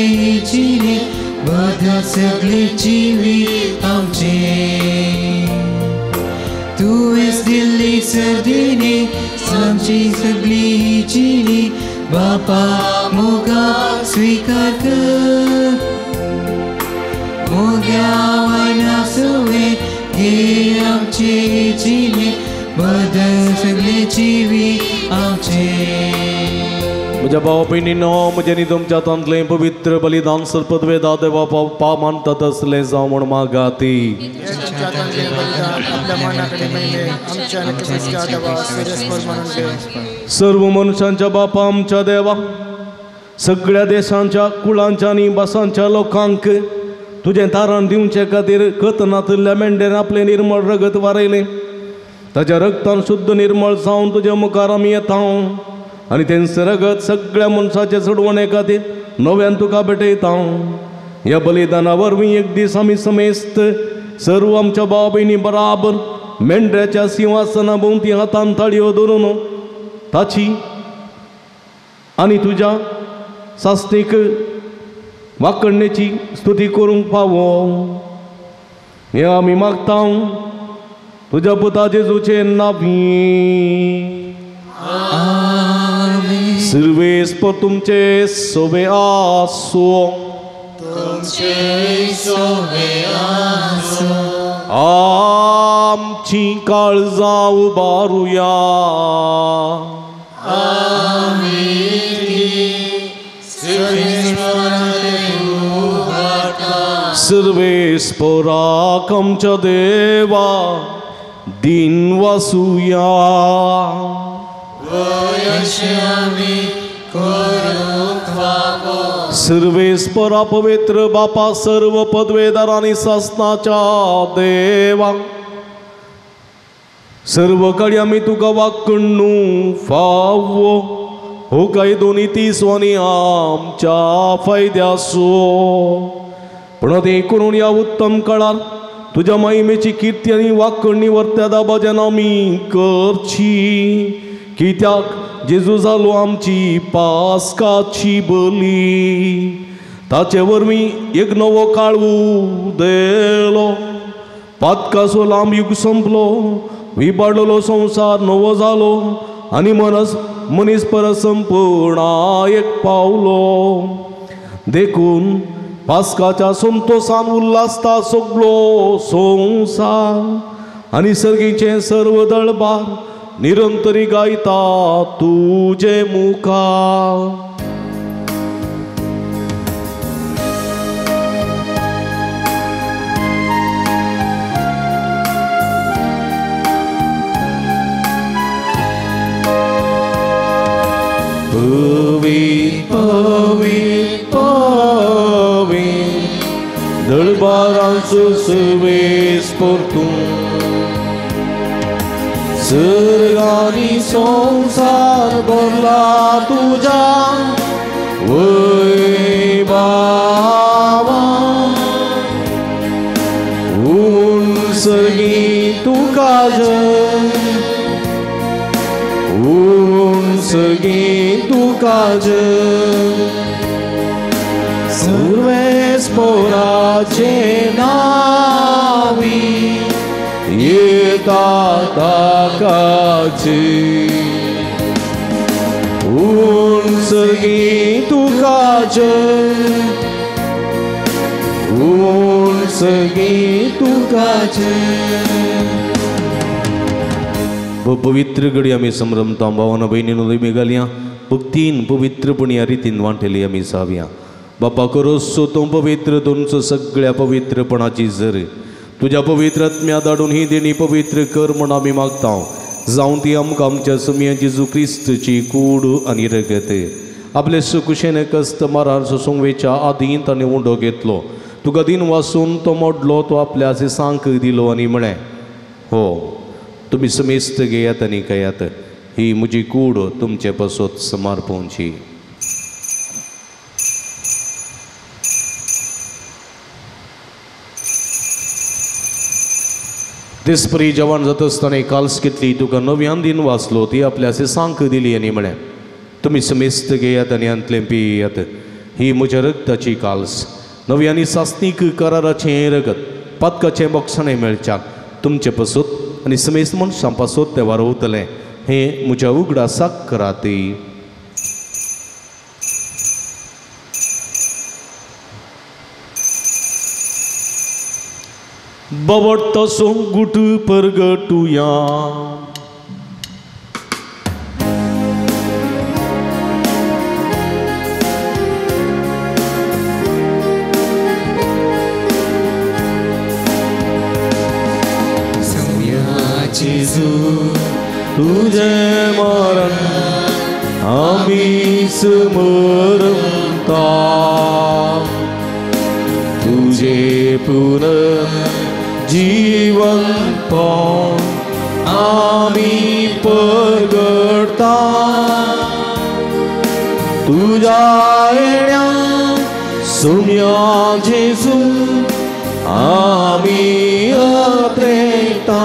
जिणे बदल सगळे जिवी आमचे. तू एस दिल्ली सदिने आमची सगळी जिणी बापा मोगा स्वीकार कर. मोग्या वायना सोवे हे आमचे जिणे बदल सगळे जिवी आमचे. म्हज्या भावा भयणींनो म्हज्यानी तुमच्या तांतलें पवित्र बलिदान सर्पद्वेदा देवा पा मानतात असलें जावं म्हण मागाती. सर्व मनशांच्या बापा आमच्या देवा सगळ्या देशांच्या कुळांच्या आनी भासांच्या लोकांक तुजें तारण दिवचे खातीर कतनातल्या मेंढेर आपलें निर्मळ रगत वारयलें. ताच्या रगतान शुद्ध निर्मळ जावन तुज्या मुखार आमी येता आनी तेंचें रगत सगळ्या मनशाचे सोडवणे खातीर नव्यान तुका भेटयता. ह्या बलिदाना वरवीं एक दीस आमी समेस्त सर्व आमच्या भाव भयणी बराबर मेंढऱ्याच्या सिंहासना भोंवती हातान ताळयो धरून ताची आनी तुज्या सास्तीक वाकडणेची स्तुती करूंक फावो हें आमी मागता तुज्या पुता जेजूचे नांवी. सर्वेस्पर तुमचे सोबे आसो. आमची काळजां उबारुया. सर्वेस्पराक आमच्या देवा दिन वासुया. सर्वेस्परा पवित्र बापा सर्व पदवेदार आणि शासनाच्या देवा सर्व कडे आमी तुका वाकण्णू फावो हो काय दोन्ही तीस वानी आमच्या फायद्यासो. पण ते करून या उत्तम काळात तुझ्या महिमेची कीर्ती आणि वाकणी वर्त्यादा भजन आम्ही करची कित्याक जेजू जालो आमची पास्काची बली ताचे वरवीं एक नवो काळ उदेलो पातकाचो लांब युग संपलो विबाडलो संसार नवो जालो आनी मनीस परस संपूर्णायेक पावलो देखून पास्काच्या संतोषान उल्हासता सगळो संसार आनी सर्गीचे सर्व दळबार निरंतरी गायता तुझे मुखार पवित्र पवित्र पवित्र दळबारांचो सर्वेस परतून सर्गानी संसार भरला तुझ्या वैभवा उंचगी तुका जय उंचगी तुका जय सर्वेस पोराचे नावी येता ताकाची उंचगी तुका जय उंचगी तुका जय पवित्र घडी आमी संभ्रमता भावाना बहिणीनो मेघालया भक्तीन पवित्रपणी ह्या रितीन वांटेली आमी सावया बापा करोसो तो पवित्र तुमचो सगळ्या पवित्रपणाची झर तुझ्या पवित्र आत्म्या धाडून ही देणी पवित्र कर म्हण आमी मागता जावं ती आमकां आमच्या सुमया जेजू क्रिस्तची कूड आनी रगत आपले सुकुशेने कस्त मारार सोंगवेच्या आदीं ताणें उंडो घेतलो तुका दिन वाचून तो मोडलो तो आपल्या सांक दिलो आनी म्हळें हो तुम्ही समेस्त घेयात आनी कयात ही म्हजी कूड तुमचे पासत समर्पणची दिसपरी जवान जात आसतना काल्स घेतली तुका नव्यान दिन वाचलो ती आपल्या सांक दिली आनी म्हळें तुम्ही समेस्त घेयात आनी अंतलें पियात ही म्हज्या रगताची काल्स नव्यांनी सासनीक कराराचें रगत पातकाचें बक्षणें मेळच्याक तुमचे पासत आनी समेस्त मनशां पासत ते वारोवतलें हें म्हज्या उगडासाक करात बवट तसो गुट परगटुया जेजू तुझे मरण आम्ही स्मरता तुझे पुनः जीवन पाव आम्ही परगटता तुझ्या येण्या सुम्या जेजू आम्ही अत्रेता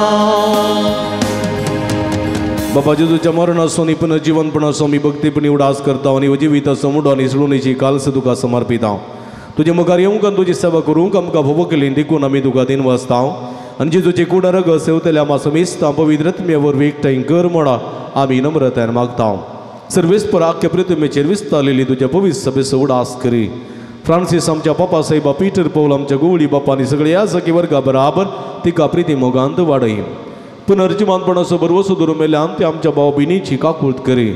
बाबा जेजूच्या मरण असो नी पुनः जीवनपण असो मी भक्तीपणी उडास करता आनी जिवीत असो मुडो आनी सडुणीची काल्स तुका समर्पिता तुजे मुखार येवंक आनी तुजी सेवा करूंक आमकां फोव केली देखून आमी तुका दिन वाचता आनी जेजूचे कुडारग सेवतल्या आमा समेस्त पवित्रत्म्या वरवीं एकठांय कर म्हणा आमी नम्रतायेन मागता सर्वेस्पर आख्या पृथ्वीचेर विस्तारलेली तुज्या पवित्र सभेचो उडास करी फ्रांसीस आमच्या पापा साहेबा पीटर पौल आमच्या गोवळी बापानी सगळे या सखी वर्गा बराबर तिका प्रिती मोगांत वाडय पुनर्जीवानपणाचो बरवो सुदूर मेल्यान ते आमच्या भाव भयणीची काकूळट करी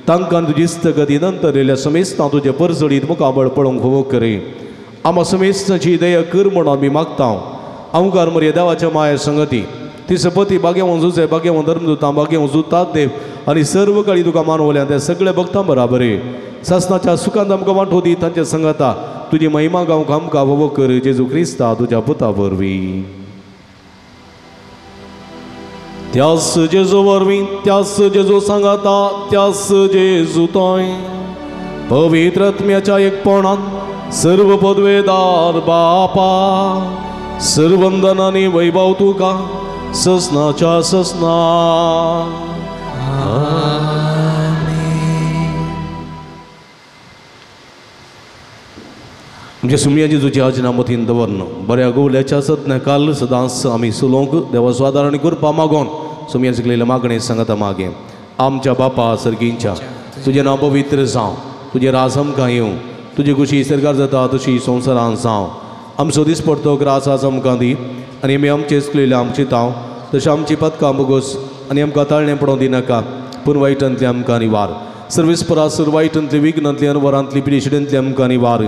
तांकां तुजी इस्तगती नंतर येयल्या समेस्तां तुजे परसडीत मुखाबळ पळोवंक फोव करी आमा समेस्ताची दया कर म्हण आमी मागता आमकां मरे देवाच्या माया संगती ती सपती बागेवं जुजे बागेवं धर्मदुतां बागेवं जुतात देव आनी सर्व काळी तुका मानवल्यान त्या सगळ्या भक्तां बराबर सासनाच्या सुखांत आमकां वांटो दी तांच्या संगता तुजी महिमा गावंक आमकां फोव कर जेजू क्रिस्ता तुज्या पुता वरवीं त्यास जेजू वरवीं त्यास जेजू सांगाता त्यास जेजू तोय पवित्र आत्म्याच्या एकपणान सर्व पदवेदार बापा सर्वंदन आणि वैभव तुका ससनाच्या ससना आमच्या सुमयाची जुची आज नामतीन दवरनं बऱ्या गोवल्याच्या सत्न काल सदांच आम्ही सुलोंक देवा स्वादारणी करपा मागोन सुमया शिकलेल्या मागणे सांगता मागे आमच्या बापा सर्गींच्या तुझे नाव पवित्र जावं तुझे राज आमकां येवं तुझी खुशी सरकार जाता तशी संवसारांत जावं आमचो दीस पडतो रास आज आमकां दी आनी आमी आमचे शिकलेले आमची ताव तशें आमची पदकां बोगोस आनी आमकां ताळणें पडोवंक दिनाका पूण वायटांतली आमकां निवार सर्वेस्परासर वायटांतली विघ्नांतली अनवरांतली पिडेशिडेंतली आमकां निवार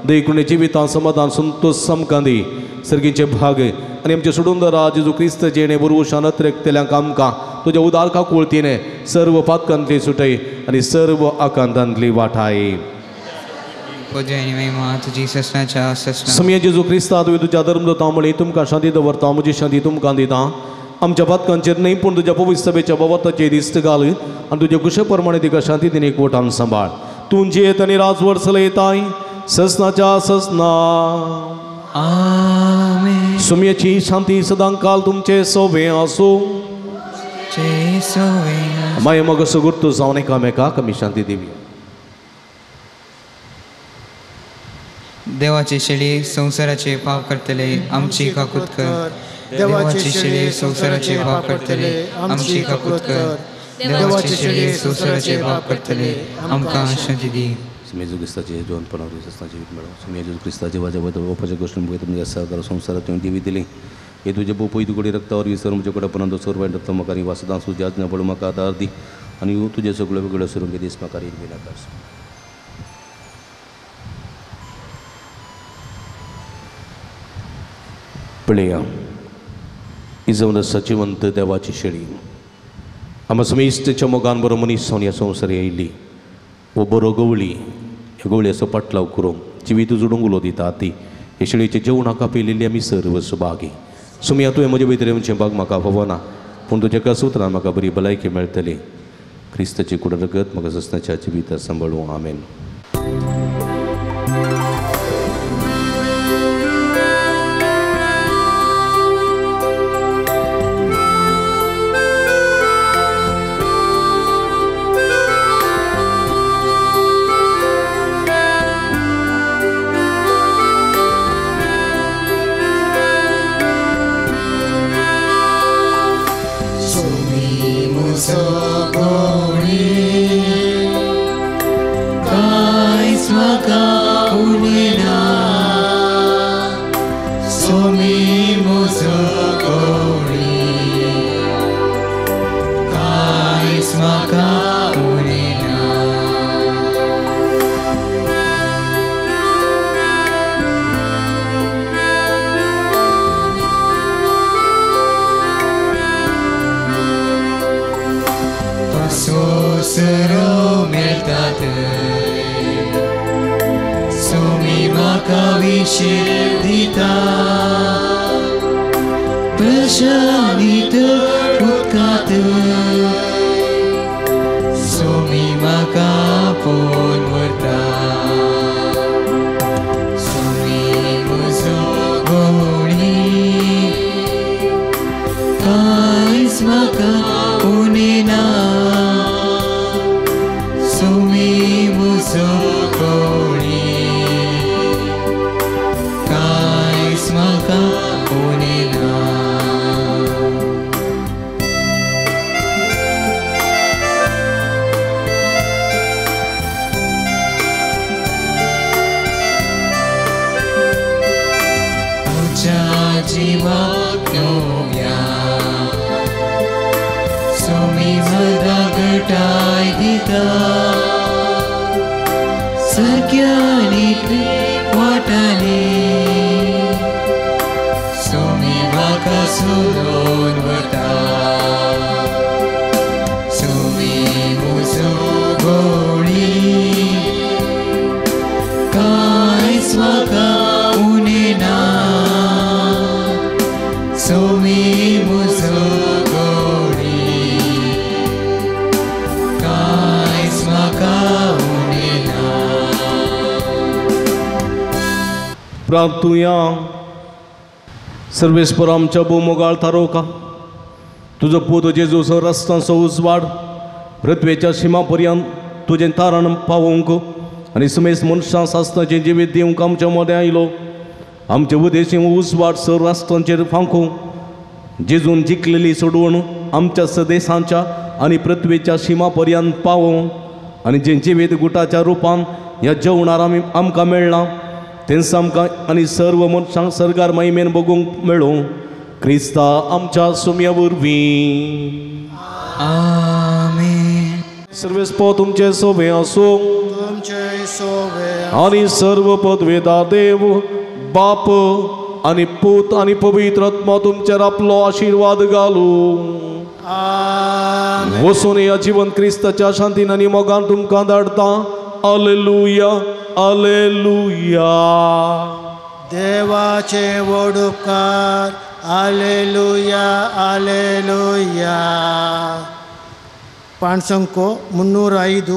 देखून जिवितां समाधान संतोष आमकां दी सर्गीचे भाग आनी आमचे सोडून दरा जेजू क्रिस्त जेणे बरोवशानत रेखतल्यांक आमकां तुज्या उदारका कुळतीने सर्व पातकांतली सुटय आनी सर्व आकांतांतली वाटाय तुजी ससनाच्या ससना समया जेजू क्रिस्ता तुवें तुज्या धर्मदतां मळी तुमकां शांती दवरता म्हजी शांती तुमकां दिता आमच्या पातकांचेर न्हय पूण तुज्या पवित्र सभेच्या भोवताचेर दिश्ट घाल आनी तुज्या कुशे प्रमाणे तिका शांती दिन एकवटान सांबाळ तूं जेत आनी राजवर चलयताय ससनाच्या ससना आमेन सुमयाची शांती सदां काल तुमचे सोबे आसूं माय मग सुगुर्त जावन एकामेकाक आमी शांती दिवया देवाची शेळी संसाराचे पाप करतले आमची काकूत कर देवाची शेळी संसाराचे पाप करतले आमची काकूत कर देवाची शेळी संसाराचे पाप करतले आमकां शांती दी सुमेजू क्रिस्ताचे जोन पणावरी सस्ताचे मेळो सुमेजू क्रिस्ताचे वाजे ओपाच्या गोष्टी तुमकां आसा संवसारात दिवी दिली हे तुझे पोपय तुकडे रक्तावर विसर म्हजे कडेन पर्यंत सोर वायट रक्त म्हाका वासदां सुजात न पडूं म्हाका आदार दी आनी तुजे सगळ्यो वेगळ्यो सरून घे दीस म्हाका रीत नाका पळया इजवण सचिवंत देवाची शेळी आमच्या समेस्टच्या मोगान बरो मनीस जावन ह्या संवसारी आयिल्ली वो बरो गवळी ह्या गवळ्याचो पाटलाव करूंक जिवीत जोडूंक उलो दिता ती हे शेळयेचे जेवणाका पेलिल्ली आमी सर्व सुभागी सुमया तुवें म्हजे भितर येवचें भाग म्हाका फावो ना पूण तुज्या कसुत्रान म्हाका बरी भलायकी मेळटली क्रिस्ताची कुड रगत म्हाका ससनाच्या जिवितांत सांबाळूं आमेन प्रार्थुया. सर्वेस्पर आमच्या भूमोगाळ थारोका तुझं पूत जेजू रस्तांचो उजवाड पृथ्वेच्या सीमापर्यंत तुझें तारण पावोवंक आनी समेस्त मनशां सासणाचें जिवीत दिवंक आमच्या मदें आयलो. आमचे उदेशी उजवाड सर राष्ट्रांचेर फांको जेजून जिखलेली सोडवण आमच्या सदेशांच्या आनी पृथ्वेच्या सीमापर्यंत पावो आनी जें जिवीत गुटाच्या रुपान ह्या जेवणार आमकां मेळ्ळां तेंच आमकां आनी सर्व मनशांक सरगार महिमेन बगूंक मेळो. क्रिस्ता आमच्या सुम्या वरवीं. आमेन. सर्वेस्प तुमचे सोबे आसूं तुमचे सोबे आनी सर्व पदवेदा देव बाप आनी पूत आनी पवित्र आत्मा तुमचेर आपलो आशिर्वाद घालूं. वचून या जीवन क्रिस्ताच्या शांतीन आनी मोगान तुमकां धाडटा. Hallelujah hallelujah. देवाचे व्हड उपकार. Hallelujah hallelujah. पाणसंको 305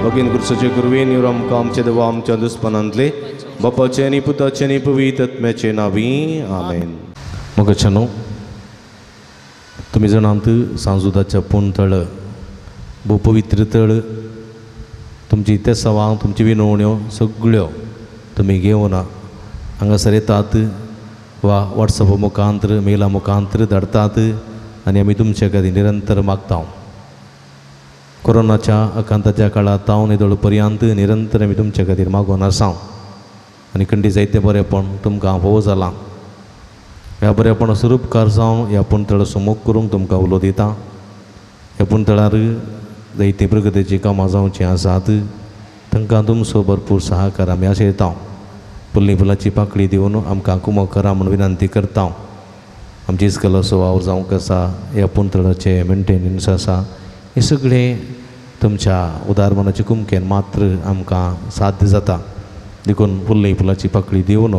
भगीन कुर्साचे कुरवेन आमकां आमचे देवा आमच्या दुस्पनांतले बापाचे आनी पुताचे आनी पवित्र आत्म्याचे नांवी आमेन. मोगाचनो तुमी जाणात सांजुदाच्या पुणतळ भू पवित्र तळ तुमची ते सवां तुमची विनवण्यो सगळ्यो तुमी घेवन हांगासर येतात वा वॉट्सॅप मुखांतर मेला मुखांतर धाडतात आनी आमी तुमचे खातीर निरंतर मागता. कोरोनाच्या आकांताच्या काळात ताव निदळ पर्यंत निरंतर आमी तुमचे खातीर मागून आसा आनी खंडी जायते बरेपण तुमकां फोव जालां. ह्या बरेपणा स्वरूपकार जावन ह्या पुणतळ सुमोग करूंक तुमकां उलो दिता. ह्या पुणतळार जायते प्रगतीची कामां जावचीं आसात तांकां तुमचो भरपूर सहकार आमी आशेता. फुल्ली फुलाची पाकळी दिवन आमकां कुमो करा म्हूण विनंती करता. आमची इस्कला सुवाव जावंक आसा ह्या पुणतळाचे मेंटेनन्स आसा हे सगळे तुमच्या उदारमनाचे कुमकेन मात्र आमकां साध्य जाता. देखून फुल्ली फुलाची पाकळी दिवन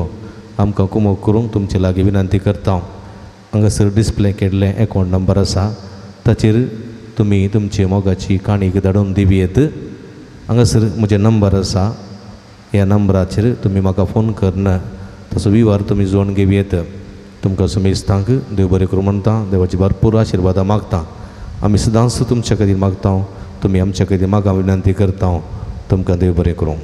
आमकां कुमो करूंक तुमचे लागीं विनंती करता. हांगासर डिस्प्ले केल्ले अकावंट नंबर आसा ताचेर तुमी तुमची मोगाची काणीक धाडून दिवयेत. हांगासर म्हजे नंबर आसा ह्या नंबराचेर तुमी म्हाका फोन करन तसो विवार तुमी जोडून घेवयेत. तुमकां समेस्तांक देव बरें करूं म्हणटा. देवाची भरपूर आशिर्वादां मागता. आमी सदांच तुमच्या खातीर मागता. तुमी आमच्या खातीर म्हाका विनंती करता. तुमकां देव बरें करूं.